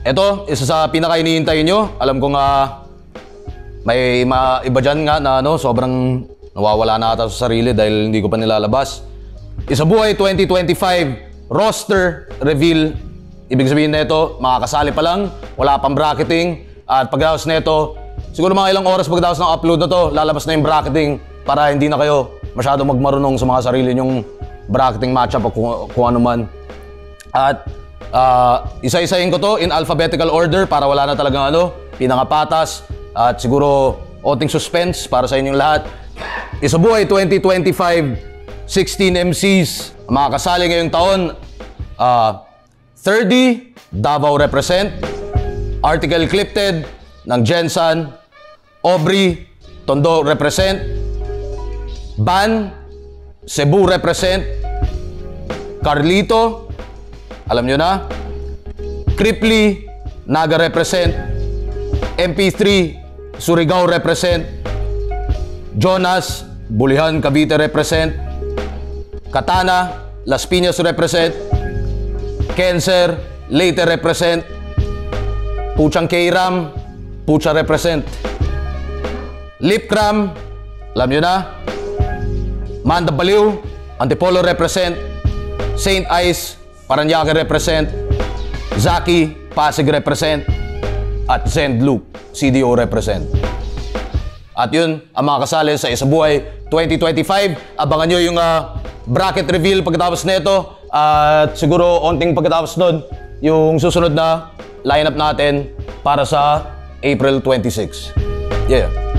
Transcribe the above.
Ito, isa sa pinaka-iniintay nyo. Alam ko nga may iba dyan nga na sobrang nawawala na ata sa sarili dahil hindi ko pa nilalabas. Isabuhay 2025 roster reveal. Ibig sabihin na ito, makakasali pa lang, wala pang bracketing. At pagdaos na ito, siguro mga ilang oras pagdaos ng upload na to, lalabas na yung bracketing para hindi na kayo masyado magmarunong sa mga sarili nyong bracketing matchup o kung ano man. At isa-isahin ko to in alphabetical order para wala na talagang pinangapatas at siguro onting suspense para sa inyong lahat. Isabuhay 2025 16 MCs ang mga kasali ngayong taon. 30 Davao represent, Article Clipted ng Jensan, Aubrey Tondo represent, Ban Cebu represent, Carlito alam nyo na, Kripli Naga represent, MP3 Surigao represent, Jonas Bulihan Cavite represent, Katana Las Piñas represent, Cancer Leyte represent, Puchang K-Ram Pucha represent, Lipcram alam nyo na, Manda Baliw Antipolo represent, Saint Ice Paranaque represent, Zaki Pasig represent, at Zend Loop CDO represent. At yun ang mga kasali sa Isabuhay 2025. Abangan nyo yung bracket reveal pagkatapos nito. At siguro onting pagkatapos nun, yung susunod na lineup natin para sa April 26. Yeah.